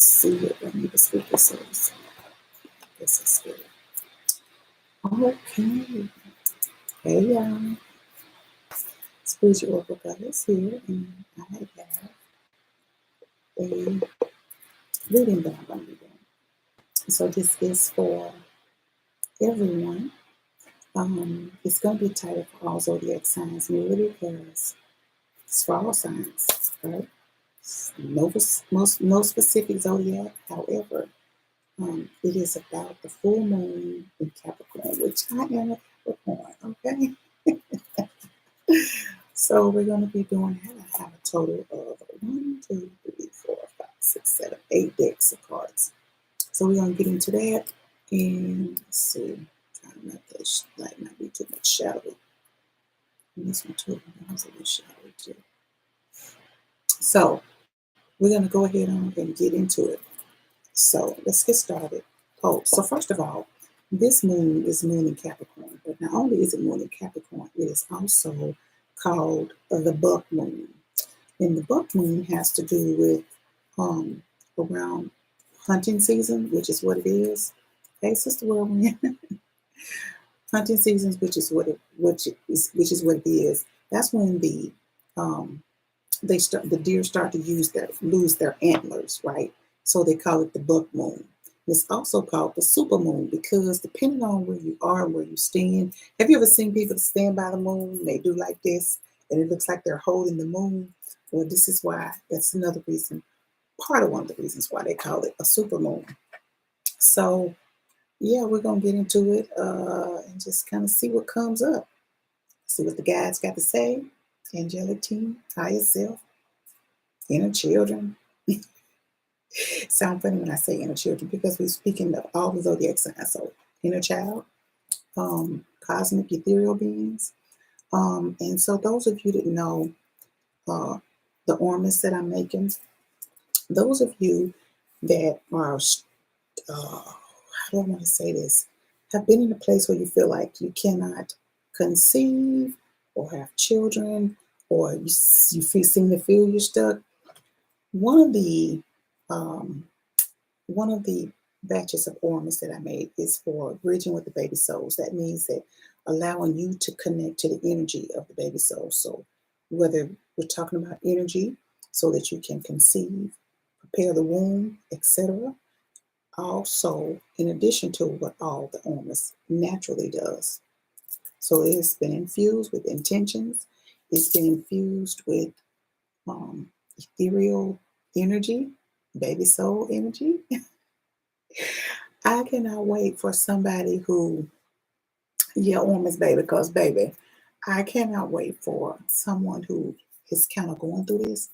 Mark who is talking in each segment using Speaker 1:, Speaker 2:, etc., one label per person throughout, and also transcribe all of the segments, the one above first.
Speaker 1: see it. I need to speak this is. This is good. Okay. Hey y'all. It's Boujee Oracle Goddess here, and I have a reading that I'm going to be doing. So this is for everyone. It's going to be titled for all zodiac signs, merely because it's for all signs, right? No specific zodiac. However, it is about the full moon in Capricorn, which I am a Capricorn. Okay. So we're going to be doing. I have a total of 1, 2, 3, 4, 5, 6, 7, 8 decks of cards. So we're going to get into that, and let's see. Trying not to light not be too much shadowy. And this one too is a little shadowy too. So we're going to go ahead on and get into it. So let's get started. Oh, so first of all, this moon is moon in Capricorn, but not only is it moon in Capricorn, it is also called the buck moon. And the buck moon has to do with around hunting season, which is what it is. Hey, Sister Whirlwind. Hunting seasons, which is what it is. That's when the deer start to lose their antlers, right? So they call it the buck moon. It's also called the super moon because depending on where you are and where you stand, have you ever seen people stand by the moon? They do like this, and it looks like they're holding the moon. Well, this is why. That's another reason. Part of one of the reasons why they call it a super moon. So yeah, we're gonna get into it and just kind of see what comes up. See what the guides got to say. Angelic team, higher self, inner children. Sound funny when I say inner children because we're speaking of all the zodiac signs. So inner child, cosmic ethereal beings. And so those of you that know the ornaments that I'm making, those of you that are how do I want to say this? Have been in a place where you feel like you cannot conceive or have children, or you seem to feel you're stuck. One of the batches of ornaments that I made is for bridging with the baby souls. That means that allowing you to connect to the energy of the baby soul. So whether we're talking about energy so that you can conceive, prepare the womb, etc. Also, in addition to what all the ornaments naturally does. So it's been infused with intentions. It's been infused with ethereal energy, baby soul energy. I cannot wait for somebody who, ornaments, baby, because baby, I cannot wait for someone who is kind of going through this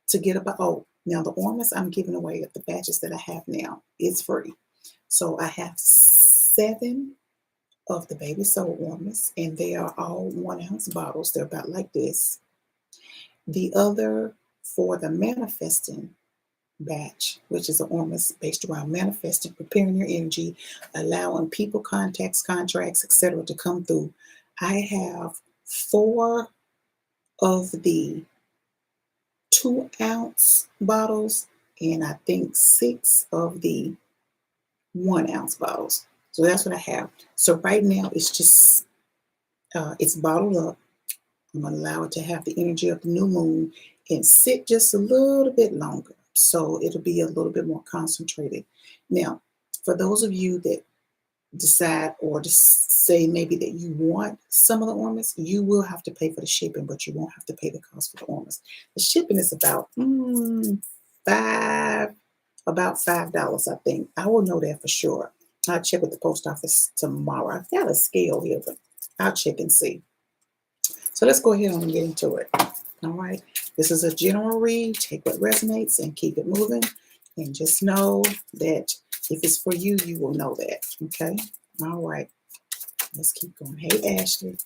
Speaker 1: to get about. Oh, now the ornaments I'm giving away at the batches that I have now is free. So I have 7 of the baby soul ornaments, and they are all 1-ounce bottles. They're about like this. The other for the manifesting batch, which is an ornament based around manifesting, preparing your energy, allowing people, contacts, contracts, etc. to come through. I have 4 of the 2-ounce bottles, and I think 6 of the 1-ounce bottles. So that's what I have. So right now it's just it's bottled up. I'm going to allow it to have the energy of the new moon and sit just a little bit longer. So it'll be a little bit more concentrated. Now, for those of you that decide or just say maybe that you want some of the ornaments, you will have to pay for the shipping, but you won't have to pay the cost for the ornaments. The shipping is about $5, I think. I will know that for sure. I'll check with the post office tomorrow. I've got a scale here, but I'll check and see. So let's go ahead and get into it. All right. This is a general read. Take what resonates and keep it moving. And just know that if it's for you, you will know that. Okay. All right. Let's keep going. Hey, Ashley.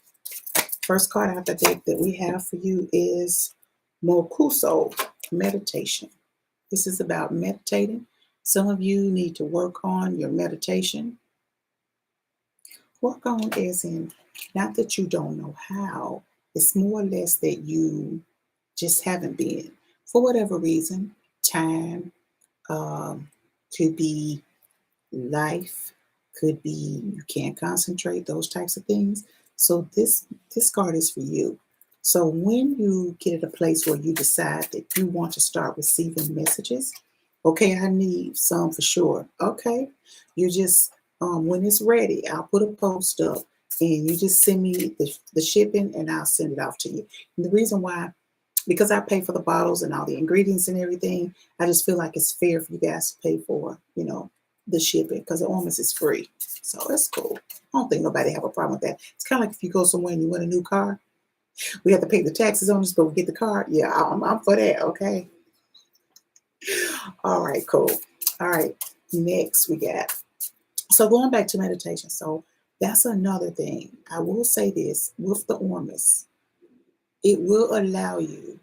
Speaker 1: First card out the deck that we have for you is Mokuso, meditation. This is about meditating. Some of you need to work on your meditation. Work on as in, not that you don't know how, it's more or less that you just haven't been, for whatever reason, time, Could be life, could be you can't concentrate, those types of things. So this card is for you. So when you get at a place where you decide that you want to start receiving messages, okay, I need some for sure. Okay, you just when it's ready, I'll put a post up and you just send me the shipping and I'll send it off to you. And the reason why, because I pay for the bottles and all the ingredients and everything, I just feel like it's fair for you guys to pay for, the shipping because the ointments is free. So that's cool. I don't think nobody have a problem with that. It's kind of like if you go somewhere and you win a new car, we have to pay the taxes on this, but we get the car. Yeah, I'm for that. Okay. All right, cool. All right. Next we got. So going back to meditation. So that's another thing. I will say this with the ointments, it will allow you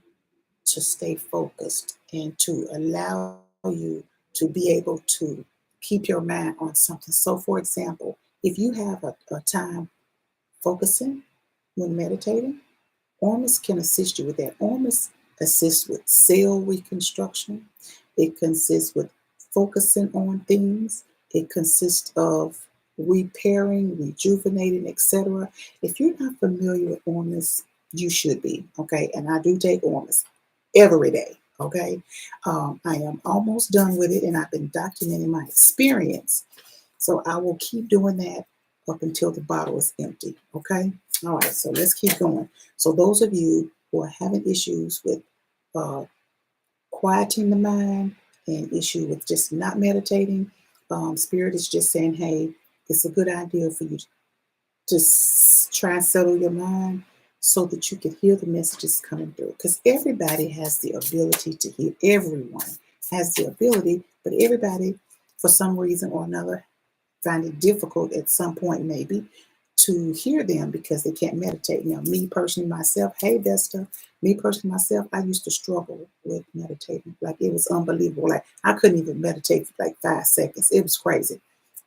Speaker 1: to stay focused and to allow you to be able to keep your mind on something. So, for example, if you have a time focusing when meditating, Ormus can assist you with that. Ormus assists with cell reconstruction. It consists with focusing on things. It consists of repairing, rejuvenating, etc. If you're not familiar with Ormus, you should be, okay? And I do take Ormus every day, okay? I am almost done with it, and I've been documenting my experience. So I will keep doing that up until the bottle is empty, okay? All right, so let's keep going. So those of you who are having issues with uh, quieting the mind and issue with just not meditating, Spirit is just saying, hey, it's a good idea for you to try and settle your mind so that you can hear the messages coming through. Because everybody has the ability to hear. Everyone has the ability, but everybody, for some reason or another, find it difficult at some point maybe to hear them because they can't meditate. Now, me personally myself, hey Vesta, me personally myself, I used to struggle with meditating. Like it was unbelievable. Like I couldn't even meditate for like 5 seconds. It was crazy.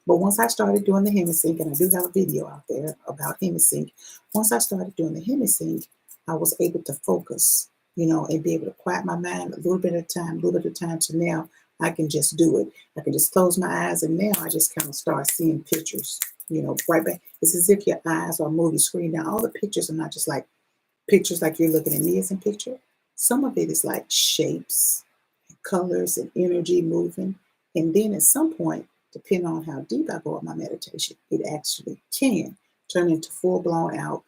Speaker 1: But once I started doing the hemisync, and I do have a video out there about hemisync, once I started doing the hemisync, I was able to focus, and be able to quiet my mind a little bit at a time, to now I can just do it. I can just close my eyes, and now I just kind of start seeing pictures, right back. It's as if your eyes are a movie screen. Now, all the pictures are not just like pictures like you're looking at me as in picture. Some of it is like shapes, colors, and energy moving. And then at some point, depending on how deep I go in my meditation, it actually can turn into full-blown out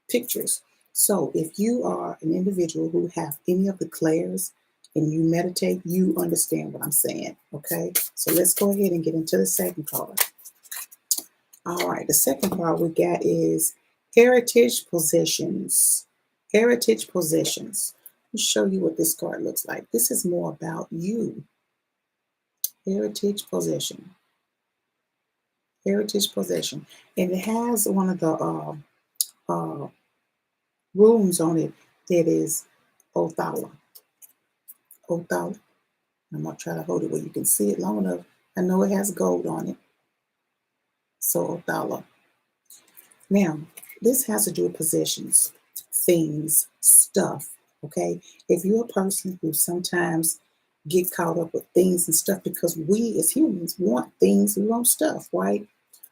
Speaker 1: pictures. So if you are an individual who have any of the clairs and you meditate, you understand what I'm saying, okay? So let's go ahead and get into the second card. All right, the second card we got is Heritage Possessions. Heritage Possessions. Let me show you what this card looks like. This is more about you. Heritage Possession. Heritage Possession. And it has one of the runes on it that is Othala. Othala. I'm going to try to hold it where you can see it long enough. I know it has gold on it. So Othala. Now, this has to do with possessions, things, stuff, okay? If you're a person who sometimes get caught up with things and stuff because we as humans want things, we want stuff, right?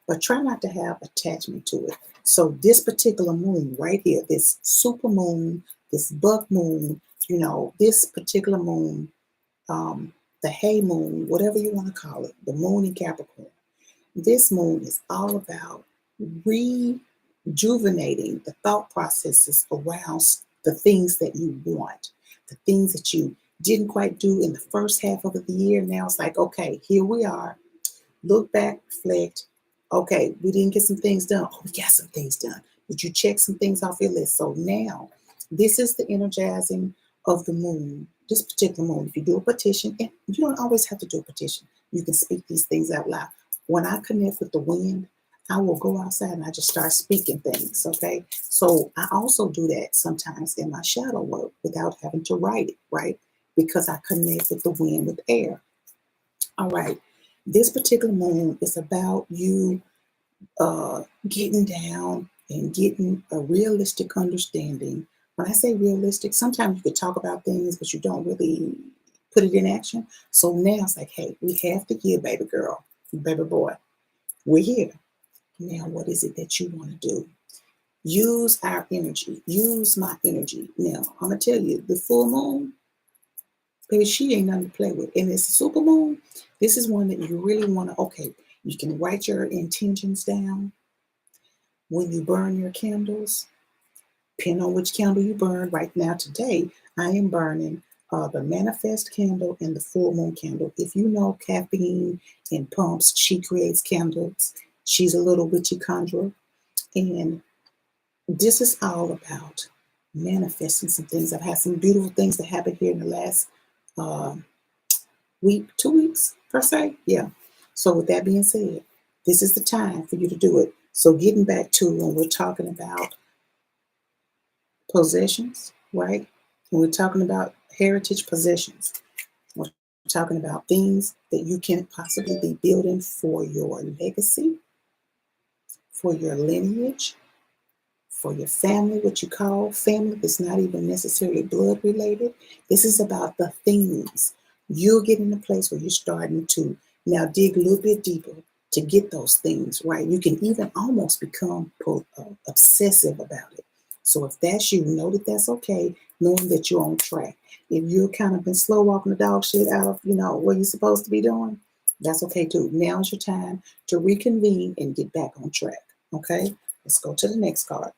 Speaker 1: But try not to have attachment to it. So this particular moon right here, this super moon, this buck moon, this particular moon, the hay moon, whatever you want to call it, the moon in Capricorn. This moon is all about rejuvenating the thought processes around the things that you want, the things that you didn't quite do in the first half of the year. Now it's like, okay, here we are. Look back, reflect. Okay, we didn't get some things done. Oh, we got some things done. Did you check some things off your list? So now, this is the energizing of the moon, this particular moon. If you do a petition, and you don't always have to do a petition. You can speak these things out loud. When I connect with the wind, I will go outside and I just start speaking things, okay? So I also do that sometimes in my shadow work without having to write it, right? Because I connect with the wind with air. All right. This particular moon is about you getting down and getting a realistic understanding. When I say realistic, sometimes you could talk about things, but you don't really put it in action. So now it's like, hey, we have the year, baby girl, baby boy. We're here. Now, what is it that you want to do? Use our energy. Use my energy. Now, I'm going to tell you, the full moon, baby, she ain't nothing to play with. And it's a super moon. This is one that you really want to, okay, you can write your intentions down when you burn your candles. Depending on which candle you burn. Right now, today, I am burning the manifest candle and the full moon candle. If you know caffeine and pumps, she creates candles. She's a little witchy conjurer. And this is all about manifesting some things. I've had some beautiful things that happened here in the last week, 2 weeks per se. Yeah. So with that being said, this is the time for you to do it. So getting back to when we're talking about possessions, right? When we're talking about heritage possessions, we're talking about things that you can possibly be building for your legacy, for your lineage, for your family, what you call family that's not even necessarily blood related. This is about the things. You'll get in a place where you're starting to now dig a little bit deeper to get those things, right? You can even almost become obsessive about it. So if that's you, know that that's okay, knowing that you're on track. If you've kind of been slow walking the dog shit out of, what you're supposed to be doing, that's okay too. Now's your time to reconvene and get back on track, okay? Let's go to the next card.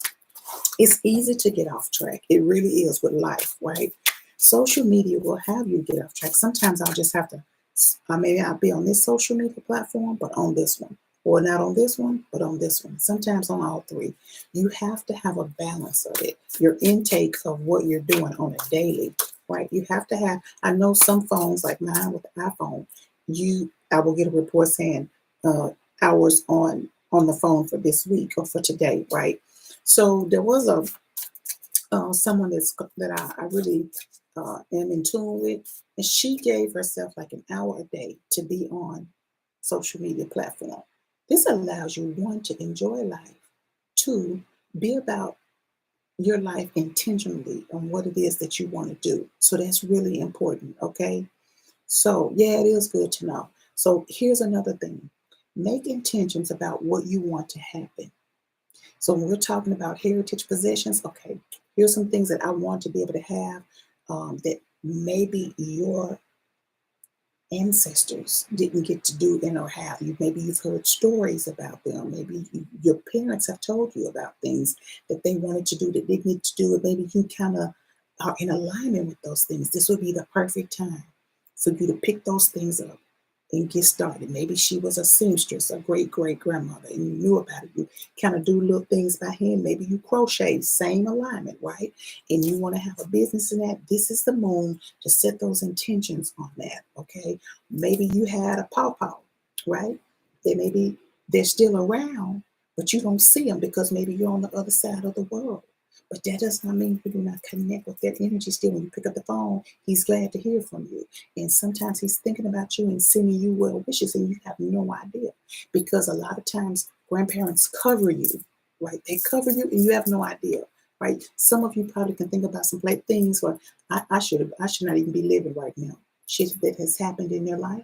Speaker 1: It's easy to get off track. It really is with life, right? Social media will have you get off track. Sometimes I'll just have to, maybe I'll be on this social media platform, but on this one. Or not on this one, but on this one. Sometimes on all three. You have to have a balance of it. Your intake of what you're doing on a daily, right? You have to have, I know some phones like mine with the iPhone, I will get a report saying hours on the phone for this week or for today, right? So there was someone that I really am in tune with, and she gave herself like an hour a day to be on social media platform. This allows you, one, to enjoy life, two, be about your life intentionally on what it is that you want to do. So that's really important, okay? So yeah, it is good to know. So here's another thing. Make intentions about what you want to happen. So when we're talking about heritage possessions, okay, here's some things that I want to be able to have that maybe your ancestors didn't get to do and or have. Maybe you've heard stories about them. Maybe your parents have told you about things that they wanted to do that they didn't get to do, and maybe you kind of are in alignment with those things. This would be the perfect time for you to pick those things up and get started. Maybe she was a seamstress, a great grandmother, and you knew about it. You kind of do little things by hand. Maybe you crochet, same alignment, right? And you want to have a business in that. This is the moon to set those intentions on that, okay? Maybe you had a pawpaw, right? Maybe they're still around, but you don't see them because maybe you're on the other side of the world. But that does not mean you do not connect with their energy still. When you pick up the phone, he's glad to hear from you. And sometimes he's thinking about you and sending you well wishes, and you have no idea. Because a lot of times grandparents cover you, right? They cover you and you have no idea, right? Some of you probably can think about some things where I should not even be living right now. Shit that has happened in your life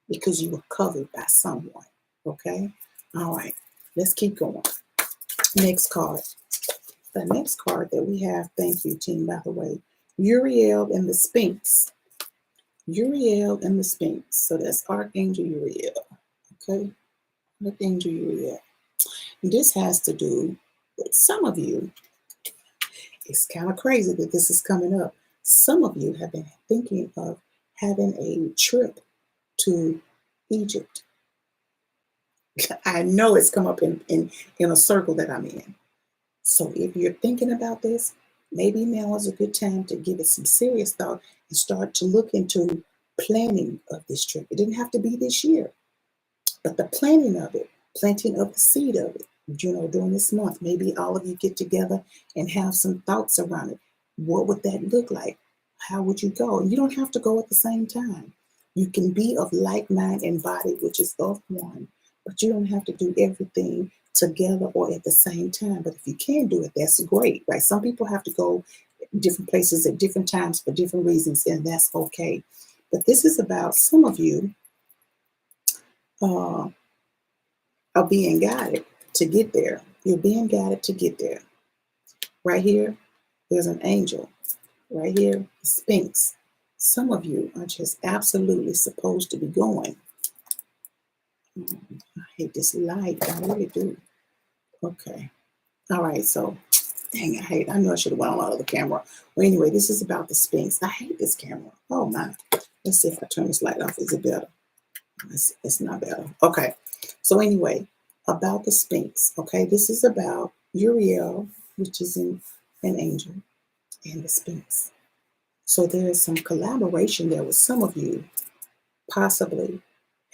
Speaker 1: because you were covered by someone, okay? All right, let's keep going. Next card. The next card that we have, thank you, team, by the way, Uriel and the Sphinx. Uriel and the Sphinx. So that's Archangel Uriel. Okay? Archangel Uriel. And this has to do with some of you. It's kind of crazy that this is coming up. Some of you have been thinking of having a trip to Egypt. I know it's come up in a circle that I'm in. So if you're thinking about this, maybe now is a good time to give it some serious thought and start to look into planning of this trip. It didn't have to be this year, but the planning of it, planting of the seed of it, during this month, maybe all of you get together and have some thoughts around it. What would that look like? How would you go? And you don't have to go at the same time. You can be of like mind and body, which is of one, but you don't have to do everything together or at the same time. But if you can do it, that's great, right? Some people have to go different places at different times for different reasons, and that's okay. But this is about some of you uh, are being guided to get there. You're being guided to get there. Right here, there's an angel. Right here, the Sphinx. Some of you are just absolutely supposed to be going. I hate this light. I really do. Okay. All right. So, dang, I knew I should have went on out of the camera. Well, anyway, this is about the Sphinx. I hate this camera. Oh, my. Let's see if I turn this light off. Is it better? It's not better. Okay. So, anyway, about the Sphinx. Okay. This is about Uriel, which is an angel, and the Sphinx. So, there is some collaboration there with some of you possibly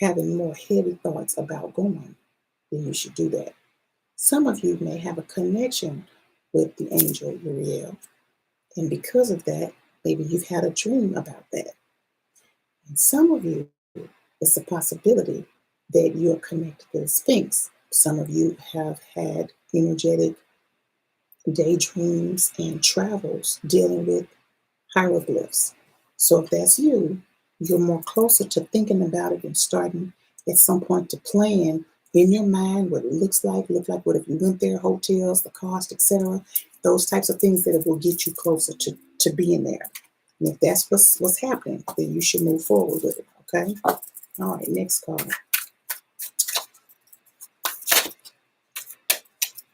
Speaker 1: having more heavy thoughts about going, then you should do that. Some of you may have a connection with the angel Uriel, and because of that, maybe you've had a dream about that. And some of you, it's a possibility that you're connected to the Sphinx. Some of you have had energetic daydreams and travels dealing with hieroglyphs. So if that's you, you're more closer to thinking about it and starting at some point to plan in your mind what it looks like what if you went there, hotels, the cost, etc. Those types of things that will get you closer to being there. And if that's what's happening, then you should move forward with it. Okay. All right. Next card.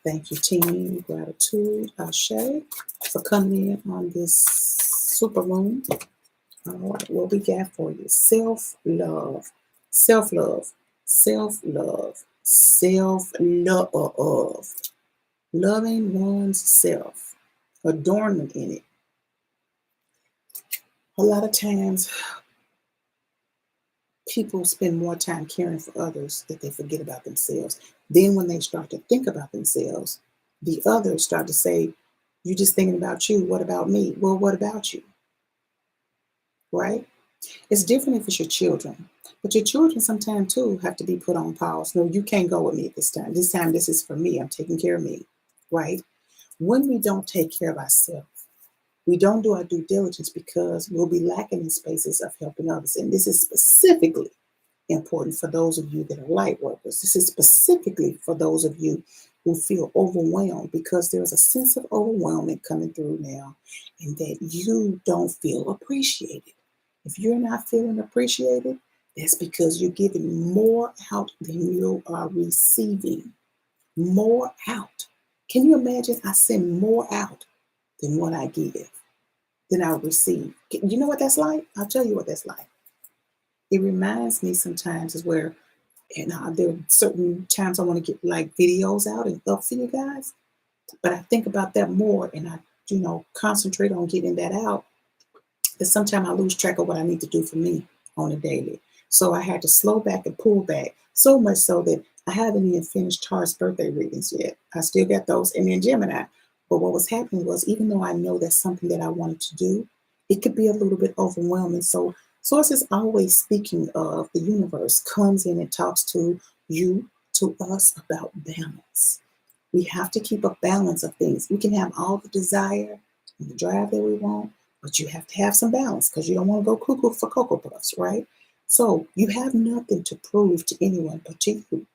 Speaker 1: Thank you, team. Gratitude, Ashe, for coming in on this super room. All right, what we got for you? Self-love, self-love, self-love, self-love, loving one's self, adornment in it. A lot of times, people spend more time caring for others that they forget about themselves. Then when they start to think about themselves, the others start to say, you're just thinking about you. What about me? Well, what about you? Right? It's different if it's your children, but your children sometimes too have to be put on pause. No, you can't go with me at this time. This time, this is for me. I'm taking care of me, right? When we don't take care of ourselves, we don't do our due diligence because we'll be lacking in spaces of helping others. And this is specifically important for those of you that are light workers. This is specifically for those of you who feel overwhelmed because there's a sense of overwhelming coming through now and that you don't feel appreciated. If you're not feeling appreciated, that's because you're giving more out than you are receiving. More out. Can you imagine? I send more out than what I give, than I receive. You know what that's like? I'll tell you what that's like. It reminds me sometimes is where, and there are certain times I want to get like videos out and up for you guys, but I think about that more and I, concentrate on getting that out. But sometimes I lose track of what I need to do for me on a daily. So I had to slow back and pull back, so much so that I haven't even finished Tara's birthday readings yet. I still got those and then Gemini. But what was happening was, even though I know that's something that I wanted to do, it could be a little bit overwhelming. So Source is always speaking of, the universe comes in and talks to you, to us about balance. We have to keep a balance of things. We can have all the desire and the drive that we want, but you have to have some balance because you don't want to go cuckoo for Cocoa Puffs, right? So you have nothing to prove to anyone but to you.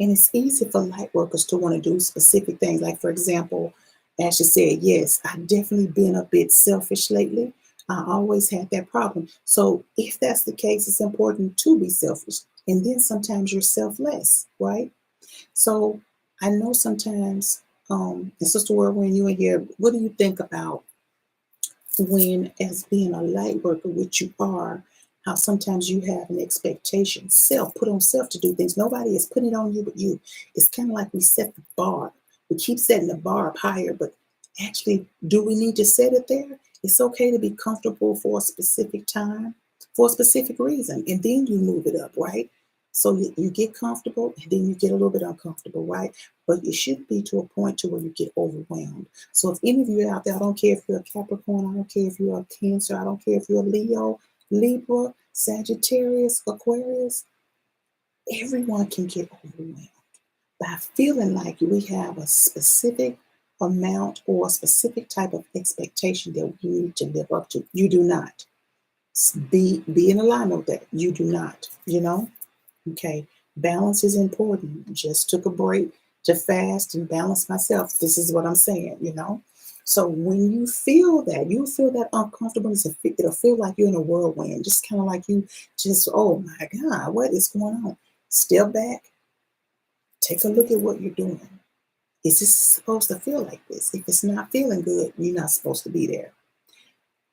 Speaker 1: And it's easy for light workers to want to do specific things. Like, for example, Ashley said, yes, I've definitely been a bit selfish lately. I always had that problem. So if that's the case, it's important to be selfish. And then sometimes you're selfless, right? So I know sometimes, and Sister World, when you in here, what do you think about when, as being a light worker, which you are, how sometimes you have an expectation, put on self to do things. Nobody is putting it on you but you. It's kind of like we set the bar. We keep setting the bar up higher, but actually, do we need to set it there? It's okay to be comfortable for a specific time, for a specific reason, and then you move it up, right? So you get comfortable and then you get a little bit uncomfortable, right? But it should be to a point to where you get overwhelmed. So if any of you out there, I don't care if you're a Capricorn, I don't care if you're a Cancer, I don't care if you're a Leo, Libra, Sagittarius, Aquarius, everyone can get overwhelmed by feeling like we have a specific amount or a specific type of expectation that we need to live up to. You do not. Be in alignment with that. You do not, Okay. Balance is important. Just took a break to fast and balance myself. This is what I'm saying. So when you feel that, you feel that uncomfortableness, it'll feel like you're in a whirlwind, just kind of like you just, oh my God, what is going on? Step back, take a look at what you're doing. Is this supposed to feel like this? If it's not feeling good, you're not supposed to be there.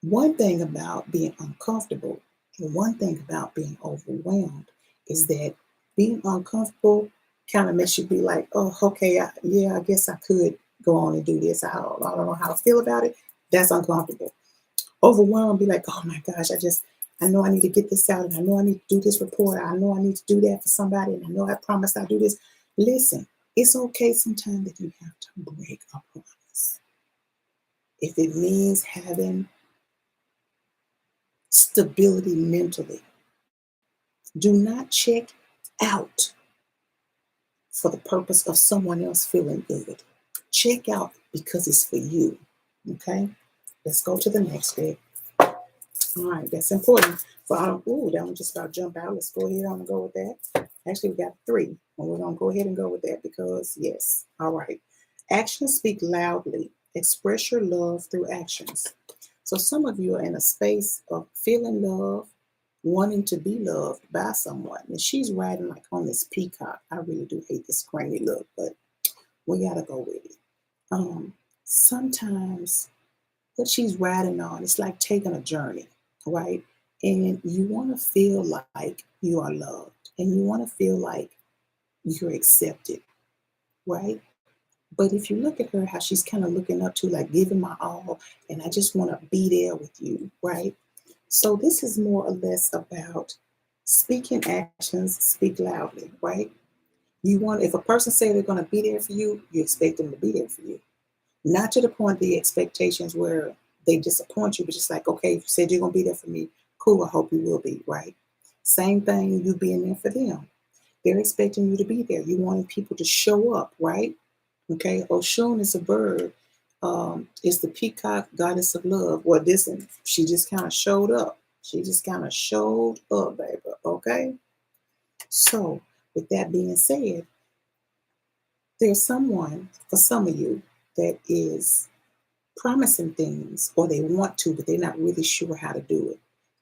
Speaker 1: One thing about being uncomfortable and one thing about being overwhelmed is that being uncomfortable kind of makes you be like, oh, okay, I guess I could go on and do this. I don't know how to feel about it. That's uncomfortable. Overwhelmed, be like, oh my gosh, I know I need to get this out, and I know I need to do this report. I know I need to do that for somebody, and I know I promised I'll do this. Listen, it's okay sometimes that you have to break a promise. If it means having stability mentally, do not check out for the purpose of someone else feeling good. Check out because it's for you. Okay? Let's go to the next bit. All right, that's important. That one just about jump out. Let's go ahead on and go with that. Actually, we got 3, and we're going to go ahead and go with that because, yes. All right. Actions speak loudly. Express your love through actions. So some of you are in a space of feeling love, wanting to be loved by someone. And she's riding like on this peacock. I really do hate this cranny look, but we got to go with it. Sometimes what she's riding on, it's like taking a journey, right? And you want to feel like you are loved and you want to feel like you're accepted, right? But if you look at her, how she's kind of looking up to, like, giving my all, and I just want to be there with you, right? So this is more or less about speaking actions speak loudly, right? If a person say they're going to be there for you, you expect them to be there for you. Not to the point the expectations where they disappoint you, but just like, okay, if you said you're going to be there for me, cool, I hope you will be, right? Same thing, you being there for them. They're expecting you to be there. You wanting people to show up, right? Okay, Oshun is a bird. It's the peacock goddess of love. Well, listen, she just kind of showed up. She just kind of showed up, baby. Okay? So, with that being said, there's someone, for some of you, that is promising things or they want to, but they're not really sure how to do it.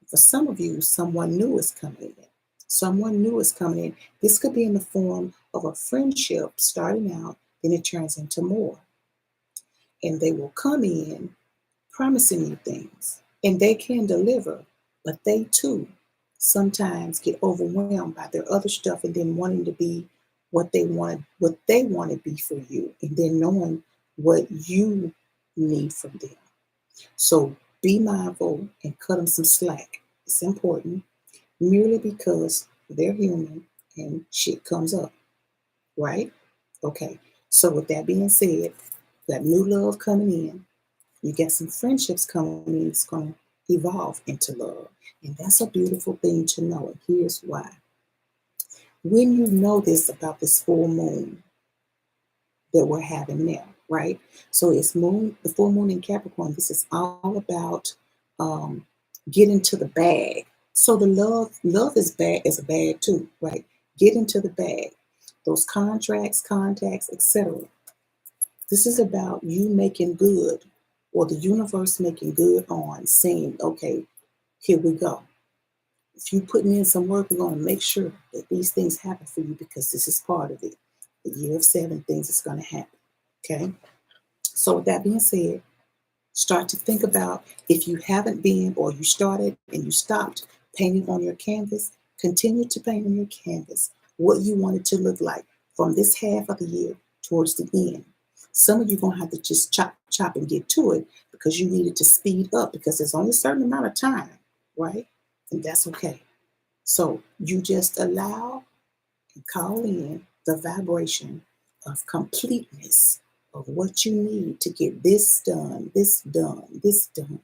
Speaker 1: For some of you, someone new is coming in. Someone new is coming in. This could be in the form of a friendship starting out, then it turns into more. And they will come in promising you things, and they can deliver, but they too sometimes get overwhelmed by their other stuff and then wanting to be what they want to be for you, and then knowing what you need from them. So be mindful and cut them some slack. It's important, merely because they're human and shit comes up, right? Okay. So with that being said, got new love coming in. You get some friendships coming in. It's going to evolve into love. And that's a beautiful thing to know. And here's why. When you know this about this full moon that we're having now, right? So it's the full moon in Capricorn. This is all about getting to the bag. So the love is a bag too, right? Get into the bag. Those contracts, contacts, etc. This is about you making good, or the universe making good on saying, okay, here we go. If you're putting in some work, we're going to make sure that these things happen for you because this is part of it. The year of 7 things is going to happen. Okay. So with that being said, start to think about, if you haven't been, or you started and you stopped painting on your canvas, continue to paint on your canvas what you want it to look like from this half of the year towards the end. Some of you are going to have to just chop and get to it because you need it to speed up because there's only a certain amount of time, right? And that's okay. So you just allow and call in the vibration of completeness of what you need to get this done, this done, this done.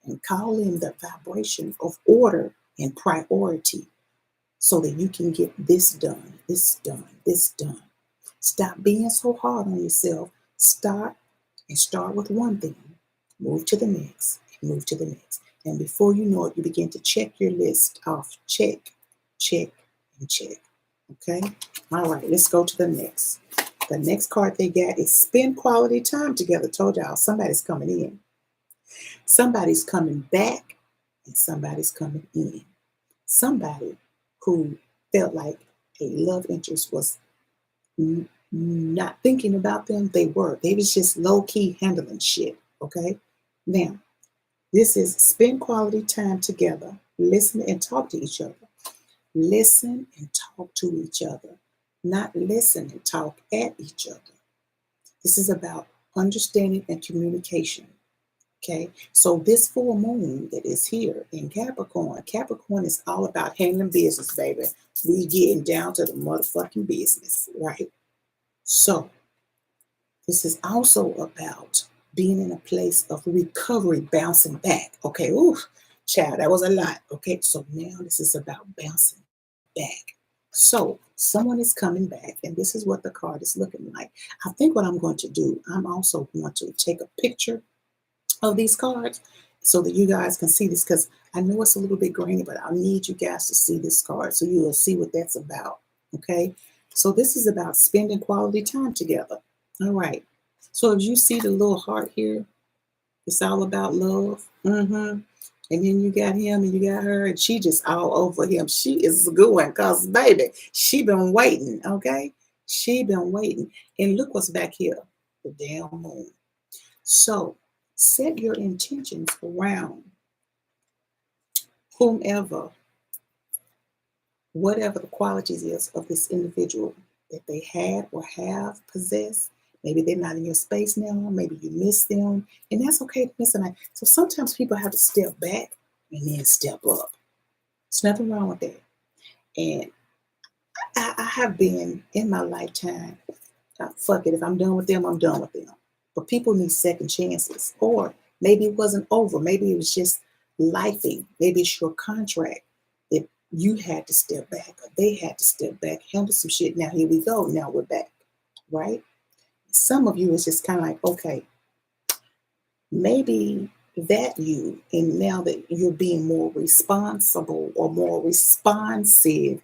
Speaker 1: And call in the vibration of order and priority so that you can get this done, this done, this done. Stop being so hard on yourself. Start with one thing. Move to the next, and move to the next. And before you know it, you begin to check your list off. Check, check, and check. Okay? All right, let's go to the next. The next card they got is spend quality time together. Told y'all somebody's coming in. Somebody's coming back and somebody's coming in. Somebody who felt like a love interest was not thinking about them. They were. They was just low-key handling shit. Okay? Now, this is spend quality time together. Listen and talk to each other. Listen and talk to each other. Not listen and talk at each other. This is about understanding and communication. Okay, so this full moon that is here in Capricorn, Capricorn is all about handling business, baby. We getting down to the motherfucking business, right? So this is also about being in a place of recovery, bouncing back. Okay, ooh, child, that was a lot. Okay, so now this is about bouncing back. So someone is coming back, and this is what the card is looking like. I think what I'm going to do, I'm also going to take a picture of these cards so that you guys can see this, because I know it's a little bit grainy, but I need you guys to see this card so you will see what that's about. Okay, so this is about spending quality time together. All right, so as you see the little heart here, it's all about love. And then you got him and you got her, and she just all over him. She is going because, baby, she been waiting, okay? She been waiting. And look what's back here, the damn moon. So set your intentions around whomever, whatever the qualities is of this individual that they had or have possessed. Maybe they're not in your space now. Maybe you miss them. And that's okay to miss them. So sometimes people have to step back and then step up. There's nothing wrong with that. And I have been in my lifetime, fuck it, if I'm done with them, I'm done with them. But people need second chances. Or maybe it wasn't over. Maybe it was just lifing. Maybe it's your contract that you had to step back or they had to step back, handle some shit. Now here we go. Now we're back, right? Some of you is just kind of like, okay, maybe that you, and now that you're being more responsible or more responsive,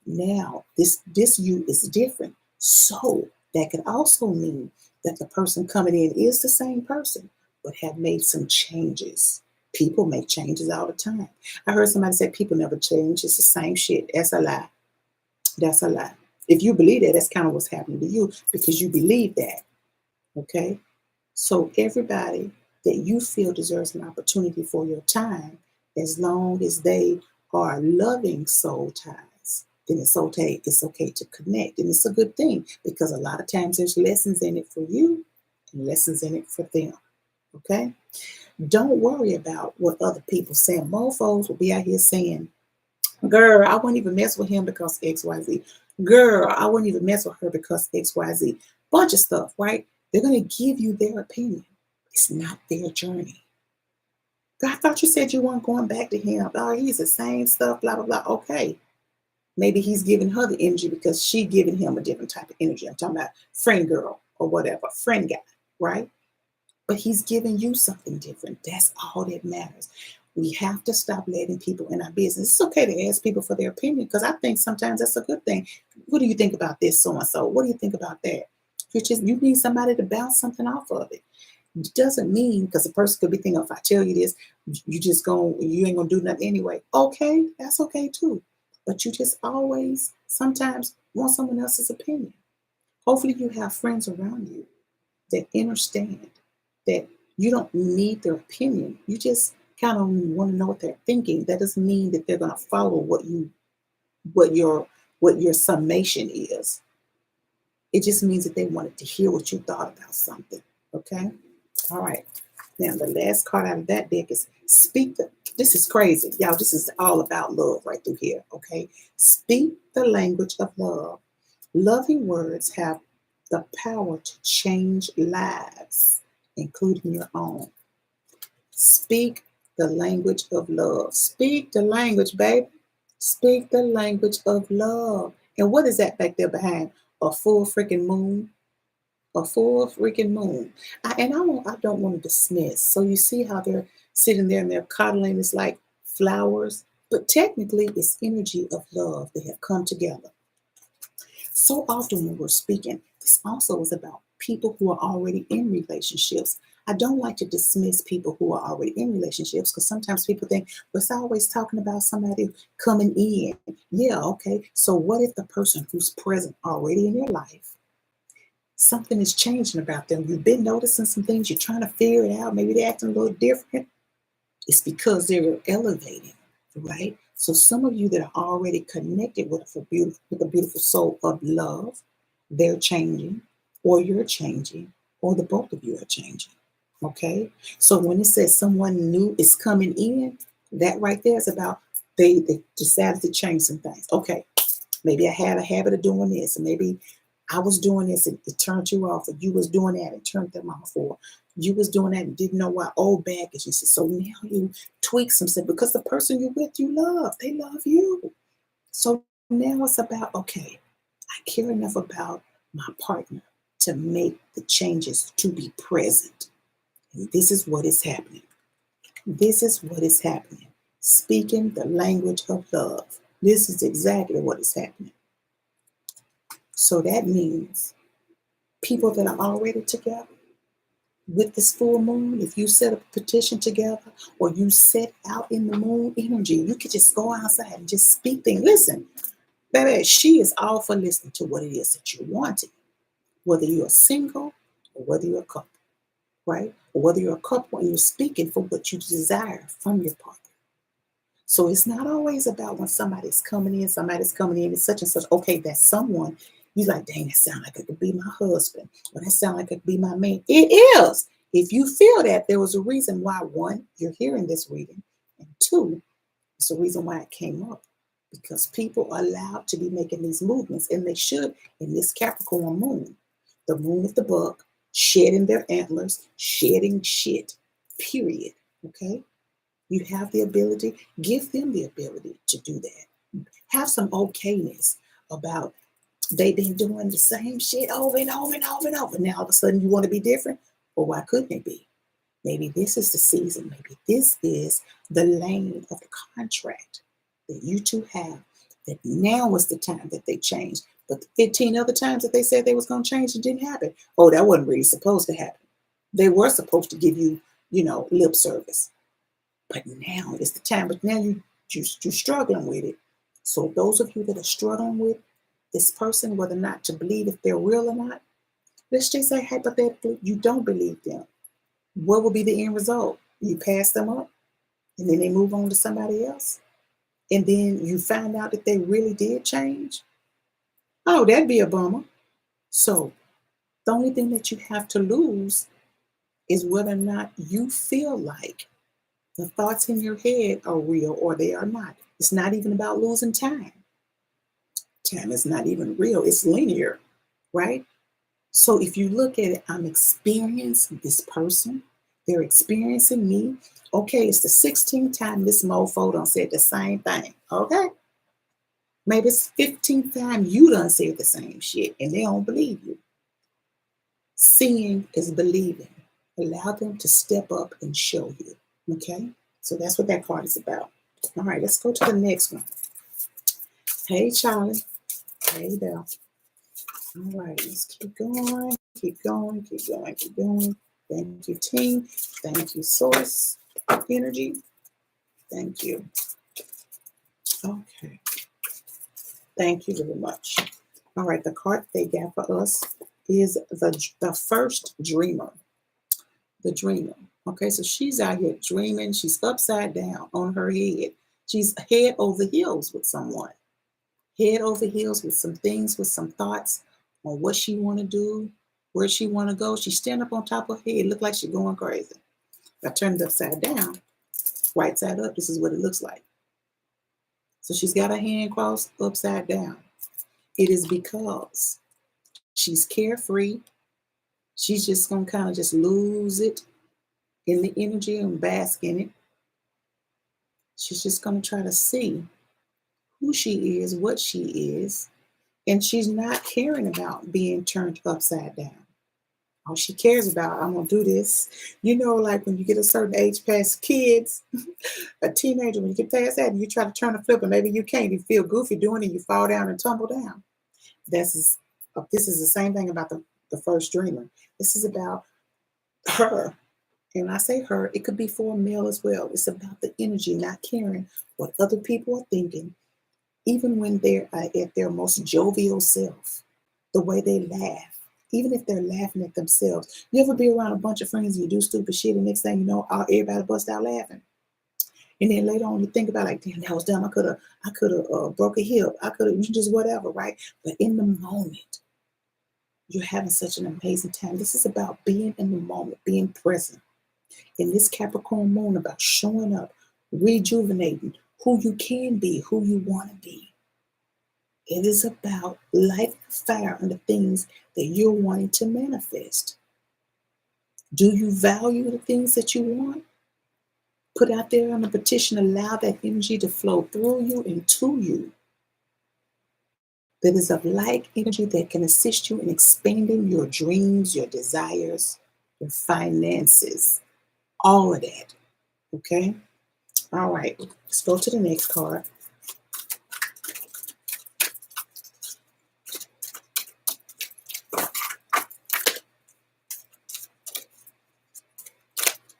Speaker 1: now this you is different. So that could also mean that the person coming in is the same person, but have made some changes. People make changes all the time. I heard somebody say people never change. It's the same shit. That's a lie. That's a lie. If you believe that, that's kind of what's happening to you because you believe that. Okay? So everybody that you feel deserves an opportunity for your time, as long as they are loving soul ties, then it's okay to connect. And it's a good thing because a lot of times there's lessons in it for you and lessons in it for them. Okay? Don't worry about what other people say. Mofos will be out here saying, girl, I wouldn't even mess with him because XYZ. Girl, I wouldn't even mess with her because XYZ. Bunch of stuff, right? They're going to give you their opinion. It's not their journey. I thought you said you weren't going back to him. Oh, he's the same stuff, blah, blah, blah. Okay. Maybe he's giving her the energy because she's giving him a different type of energy. I'm talking about friend girl or whatever, friend guy, right? But he's giving you something different. That's all that matters. We have to stop letting people in our business. It's okay to ask people for their opinion because I think sometimes that's a good thing. What do you think about this so-and-so? What do you think about that? You need somebody to bounce something off of it. It doesn't mean because a person could be thinking, if I tell you this, you ain't gonna do nothing anyway. Okay, that's okay too. But you just always sometimes want someone else's opinion. Hopefully you have friends around you that understand that you don't need their opinion. You just kind of want to know what they're thinking. That doesn't mean that they're gonna follow what your summation is. It just means that they wanted to hear what you thought about something. Okay? All right. Now, the last card out of that deck is this is crazy. Y'all, this is all about love right through here. Okay? Speak the language of love. Loving words have the power to change lives, including your own. Speak the language of love. Speak the language, baby. Speak the language of love. And what is that back there behind? A full freaking moon? A full freaking moon. I don't want to dismiss. So you see how they're sitting there and they're coddling. It's like flowers, but technically it's energy of love. They have come together. So often when we're speaking, this also is about people who are already in relationships. I don't like to dismiss people who are already in relationships because sometimes people think, well, it's always talking about somebody coming in. Yeah, okay. So what if the person who's present already in your life, something is changing about them? You've been noticing some things, you're trying to figure it out. Maybe they're acting a little different. It's because they're elevating, right? So some of you that are already connected with a beautiful soul of love, they're changing, or you're changing, or the both of you are changing. Okay? So when it says someone new is coming in, that right there is about they decided to change some things. Okay, maybe I had a habit of doing this, and maybe I was doing this and it turned you off, or you was doing that and turned them off, or you was doing that and didn't know why old baggage. And so now you tweak some stuff because the person you're with, you love, they love you. So now it's about, okay, I care enough about my partner to make the changes to be present. And this is what is happening. This is what is happening. Speaking the language of love. This is exactly what is happening. So that means people that are already together with this full moon, if you set a petition together or you set out in the moon energy, you could just go outside and just speak things. Listen, baby, she is all for listening to what it is that you're wanting, whether you're single or whether you're a couple, right? Or whether you're a couple and you're speaking for what you desire from your partner. So it's not always about when somebody's coming in, it's such and such. Okay, that's someone. You like, dang, that sound like it could be my husband, or that sound like it could be my man. It is. If you feel that, there was a reason why, one, you're hearing this reading, and two, it's a reason why it came up. Because people are allowed to be making these movements, and they should in this Capricorn moon. The moon of the buck, shedding their antlers, shedding shit, period. Okay? You have the ability, give them the ability to do that. Have some okayness about they've been doing the same shit over and over and over and over. Now all of a sudden you want to be different? Well, why couldn't it be? Maybe this is the season. Maybe this is the lane of the contract that you two have. That now is the time that they changed. But the 15 other times that they said they was going to change, it didn't happen. Oh, that wasn't really supposed to happen. They were supposed to give you, lip service. But now is the time. But now you're struggling with it. So those of you that are struggling with this person, whether or not to believe if they're real or not, let's just say hypothetically, you don't believe them. What will be the end result? You pass them up, and then they move on to somebody else. And then you find out that they really did change. Oh, that'd be a bummer. So the only thing that you have to lose is whether or not you feel like the thoughts in your head are real or they are not. It's not even about losing time. Time is not even real. It's linear, right? So if you look at it, I'm experiencing this person. They're experiencing me. Okay, it's the 16th time this mofo done said the same thing. Okay? Maybe it's 15th time you done said the same shit and they don't believe you. Seeing is believing. Allow them to step up and show you. Okay? So that's what that card is about. All right, let's go to the next one. Hey, Charlie. Hey there. All right, let's keep going, keep going, keep going, keep going. Thank you, team. Thank you, source energy. Thank you. Okay. Thank you very much. All right, the card they got for us is the first dreamer. The dreamer. Okay, so she's out here dreaming. She's upside down on her head. She's head over heels with someone. Head over heels with some things, with some thoughts on what she want to do, where she want to go. She's standing up on top of her head. Look like she's going crazy. If I turn it upside down, right side up, this is what it looks like. So she's got her hand crossed upside down. It is because she's carefree. She's just going to kind of just lose it in the energy and bask in it. She's just going to try to see who she is, what she is, and she's not caring about being turned upside down. All she cares about, I'm gonna do this. You know, like when you get a certain age past kids, a teenager, when you get past that and you try to turn a flip and maybe you can't, you feel goofy doing it, you fall down and tumble down. This is the same thing about the first dreamer. This is about her. And I say her, it could be for a male as well. It's about the energy, not caring what other people are thinking, even when they're at their most jovial self, the way they laugh, even if they're laughing at themselves. You ever be around a bunch of friends and you do stupid shit, and next thing you know, everybody bust out laughing. And then later on, you think about like, damn, that was dumb. I could have broke a hip. I could have just whatever, right? But in the moment, you're having such an amazing time. This is about being in the moment, being present. In this Capricorn moon, about showing up, rejuvenating who you can be, who you want to be. It is about light fire on the things that you're wanting to manifest. Do you value the things that you want? Put out there on a petition, allow that energy to flow through you and to you. That is of like energy that can assist you in expanding your dreams, your desires, your finances, all of that. Okay? All right, let's go to the next card.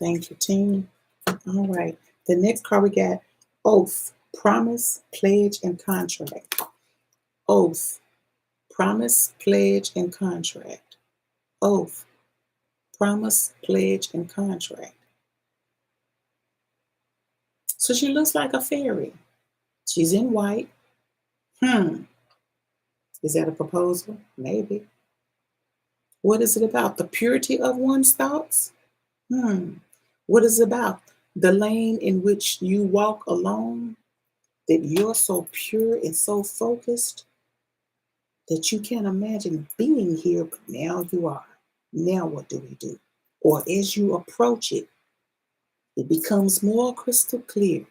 Speaker 1: Thank you, team. All right, the next card we got oath, promise, pledge, and contract. Oath, promise, pledge, and contract. Oath, promise, pledge, and contract. So she looks like a fairy. She's in white. Is that a proposal? Maybe. What is it about? The purity of one's thoughts? What is it about? The lane in which you walk alone, that you're so pure and so focused that you can't imagine being here, but now you are. Now what do we do? Or as you approach it, it becomes more crystal clear.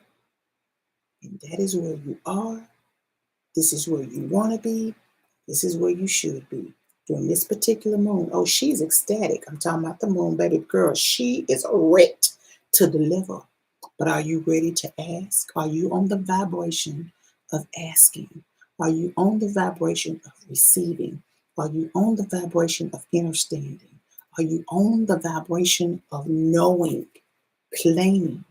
Speaker 1: And that is where you are. This is where you want to be. This is where you should be. During this particular moon, oh, she's ecstatic. I'm talking about the moon, baby girl. She is ready to deliver. But are you ready to ask? Are you on the vibration of asking? Are you on the vibration of receiving? Are you on the vibration of understanding? Are you on the vibration of knowing, claiming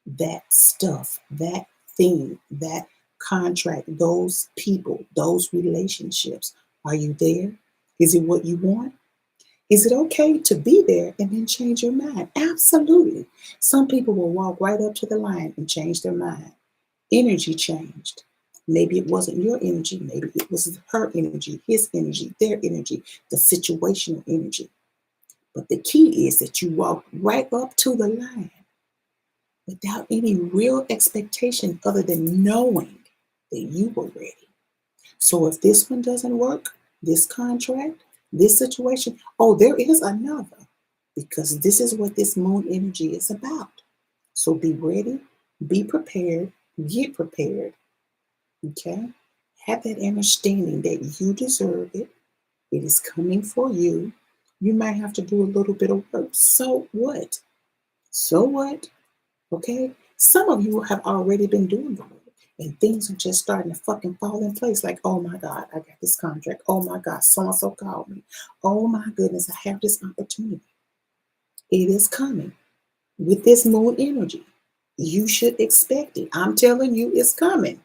Speaker 1: that stuff, that thing, that contract, those people, those relationships? Are you there? Is it what you want? Is it okay to be there and then change your mind? Absolutely. Some people will walk right up to the line and change their mind. Energy changed. Maybe it wasn't your energy. Maybe it was her energy, his energy, their energy, the situational energy. But the key is that you walk right up to the line without any real expectation other than knowing that you were ready. So if this one doesn't work, this contract, this situation, oh, there is another, because this is what this moon energy is about. So be ready, be prepared, get prepared, okay? Have that understanding that you deserve it. It is coming for you. You might have to do a little bit of work. So what? So what? Okay? Some of you have already been doing the work. And things are just starting to fucking fall in place. Like, oh my God, I got this contract. Oh my God, so-and-so called me. Oh my goodness, I have this opportunity. It is coming with this moon energy. You should expect it. I'm telling you, it's coming.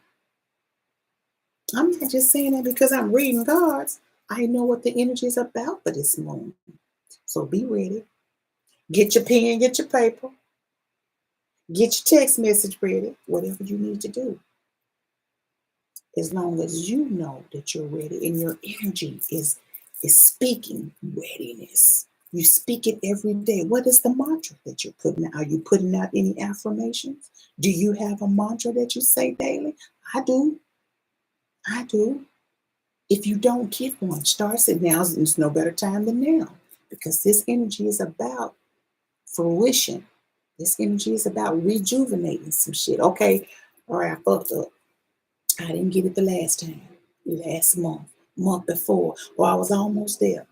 Speaker 1: I'm not just saying that because I'm reading cards. I know what the energy is about for this moon. So be ready. Get your pen, get your paper, get your text message ready, whatever you need to do. As long as you know that you're ready and your energy is speaking readiness. You speak it every day. What is the mantra that you're putting out? Are you putting out any affirmations? Do you have a mantra that you say daily? I do. I do. If you don't get one, start it now. There's no better time than now, because this energy is about fruition. This energy is about rejuvenating some shit. Okay, all right, I fucked up. I didn't get it the last time, last month, month before, or I was almost there.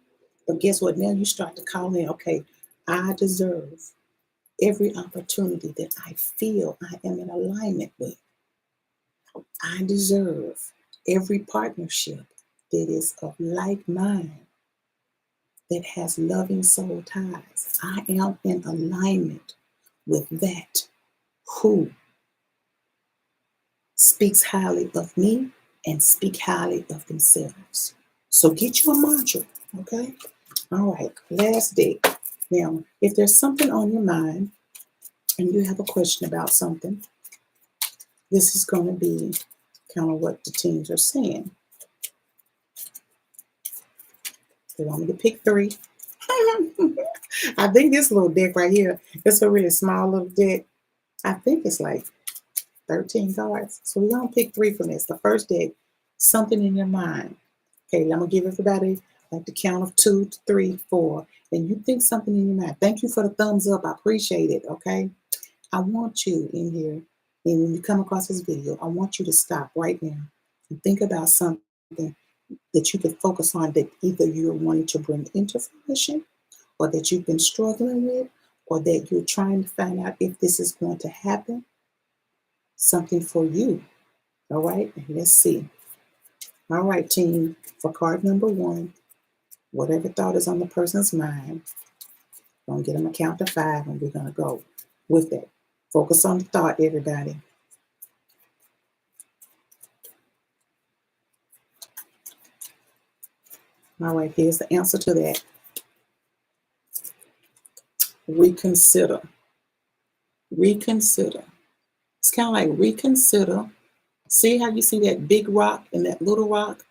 Speaker 1: But guess what? Now you start to call in, okay, I deserve every opportunity that I feel I am in alignment with. I deserve every partnership that is of like mind, that has loving soul ties. I am in alignment with that who speaks highly of me and speak highly of themselves. So get you a mantra, okay? All right, last day. Now, if there's something on your mind and you have a question about something, this is going to be kind of what the teams are saying. They want me to pick 3. I think this little deck right here, it's a really small little deck. I think it's like 13 cards. So we're going to pick 3 from this. The first deck, something in your mind. Okay, I'm going to give everybody like the count of 2, 3, 4. And you think something in your mind. Thank you for the thumbs up. I appreciate it, okay? I want you in here, and when you come across this video, I want you to stop right now and think about something that you can focus on that either you're wanting to bring into fruition, or that you've been struggling with, or that you're trying to find out if this is going to happen, something for you. All right, let's see. All right, team, for card number 1, whatever thought is on the person's mind, I'm going to get them a count to 5, and we're going to go with it. Focus on the thought, everybody. All right, here's the answer to that. Reconsider. Reconsider. It's kind of like reconsider. See how you see that big rock and that little rock?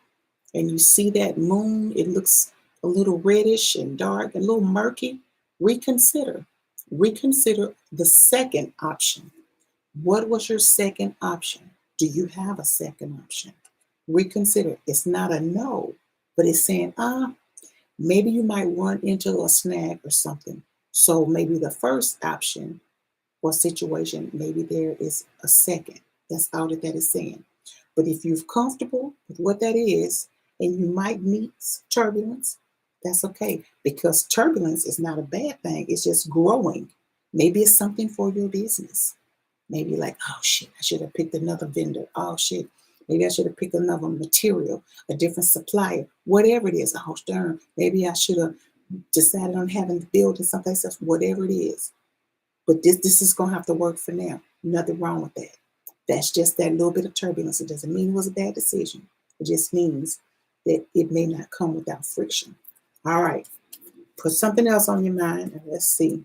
Speaker 1: And you see that moon, it looks a little reddish and dark and a little murky. Reconsider. Reconsider the second option. What was your second option? Do you have a second option? Reconsider. It's not a no, but it's saying, maybe you might run into a snag or something. So maybe the first option or situation, maybe there is a second. That's all that is saying. But if you're comfortable with what that is, and you might meet turbulence, that's okay. Because turbulence is not a bad thing. It's just growing. Maybe it's something for your business. Maybe like, oh shit, I should have picked another vendor. Oh shit, maybe I should have picked another material, a different supplier, whatever it is. Oh darn, maybe I should have decided on having the building someplace else, whatever it is. But this is going to have to work for now. Nothing wrong with that. That's just that little bit of turbulence. It doesn't mean it was a bad decision. It just means that it may not come without friction. All right. Put something else on your mind, and let's see.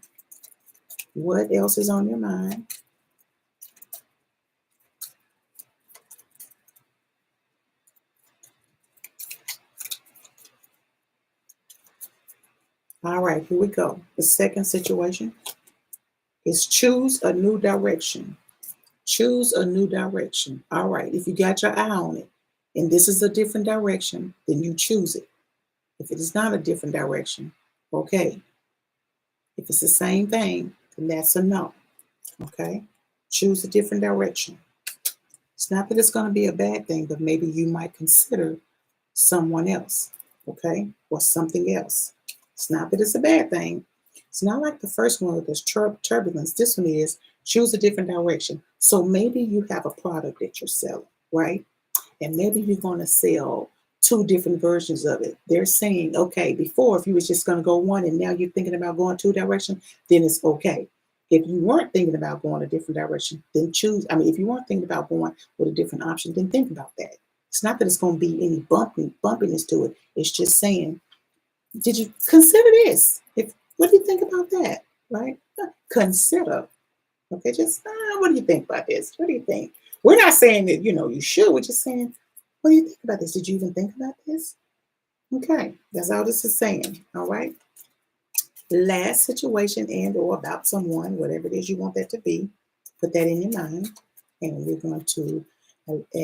Speaker 1: What else is on your mind? All right, here we go. The second situation is choose a new direction. Choose a new direction. All right, if you got your eye on it, and this is a different direction, then you choose it. If it is not a different direction, okay. If it's the same thing, then that's a no, okay. Choose a different direction. It's not that it's going to be a bad thing, but maybe you might consider someone else, okay, or something else. It's not that it's a bad thing. It's not like the first one with this turbulence. This one is choose a different direction. So maybe you have a product that you're selling, right? And maybe you're going to sell 2 different versions of it. They're saying, okay, before if you was just going to go one and now you're thinking about going 2 directions, then it's okay. If you weren't thinking about going a different direction, then choose. I mean, if you weren't thinking about going with a different option, then think about that. It's not that it's going to be any bumpiness to it. It's just saying, did you consider this? What do you think about that? Right? Consider. Okay, just what do you think about this? What do you think? We're not saying that you should. We're just saying, what do you think about this? Did you even think about this? Okay, that's all this is saying. All right. Last situation and or about someone, whatever it is you want that to be, put that in your mind, and we're going to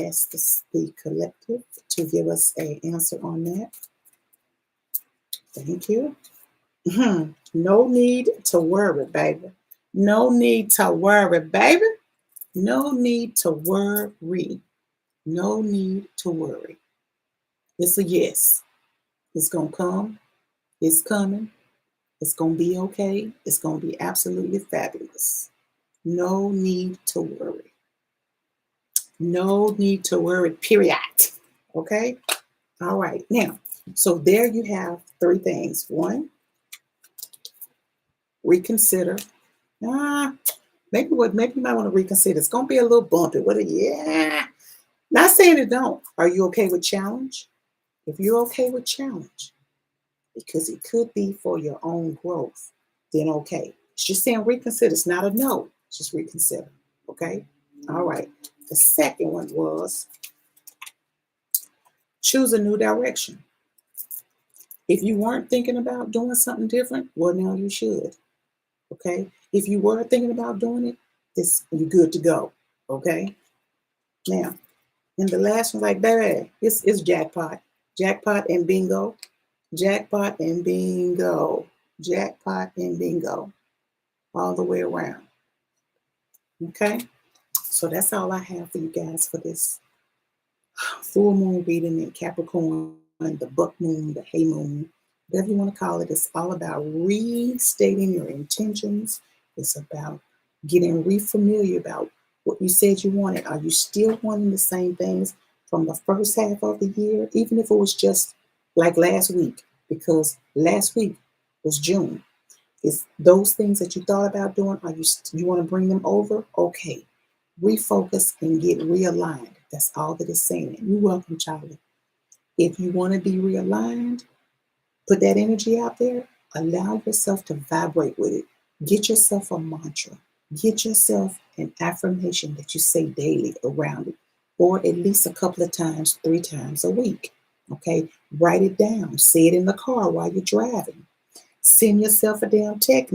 Speaker 1: ask the collective to give us an answer on that. Thank you. No need to worry, baby. No need to worry, baby. No need to worry. No need to worry. It's a yes. It's going to come. It's coming. It's going to be okay. It's going to be absolutely fabulous. No need to worry. No need to worry, period. Okay? All right. Now, so there you have three things. One, reconsider. Ah, maybe you might want to reconsider. It's gonna be a little bumpy. Yeah. Not saying it don't. Are you okay with challenge? If you're okay with challenge, because it could be for your own growth, then okay. It's just saying reconsider. It's not a no. Just reconsider. Okay? All right. The second one was choose a new direction. If you weren't thinking about doing something different, well, now you should. Okay? If you were thinking about doing it, you're good to go. Okay? Now, and the last one, like, baby, it's jackpot. Jackpot and bingo. Jackpot and bingo. Jackpot and bingo. All the way around. Okay? So that's all I have for you guys for this full moon reading in Capricorn, the buck moon, the hay moon, whatever you want to call it. It's all about restating your intentions. It's about getting refamiliar about what you said you wanted. Are you still wanting the same things from the first half of the year, even if it was just like last week? Because last week was June. Is those things that you thought about doing, you want to bring them over? Okay. Refocus and get realigned. That's all that it's saying. You're welcome, Charlie. If you want to be realigned, put that energy out there. Allow yourself to vibrate with it. Get yourself a mantra. Get yourself an affirmation that you say daily around it, or at least a couple of times, 3 times a week. Okay? Write it down. Say it in the car while you're driving. Send yourself a damn text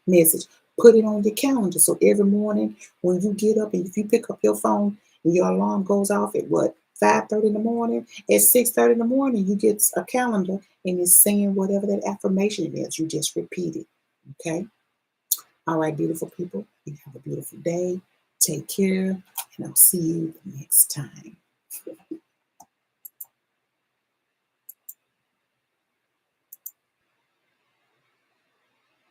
Speaker 1: message. Put it on your calendar. So every morning when you get up and if you pick up your phone and your alarm goes off at what, 5:30 in the morning, at 6:30 in the morning, you get a calendar and it's saying whatever that affirmation is. You just repeat it. Okay? All right, beautiful people. You have a beautiful day. Take care. And I'll see you next time.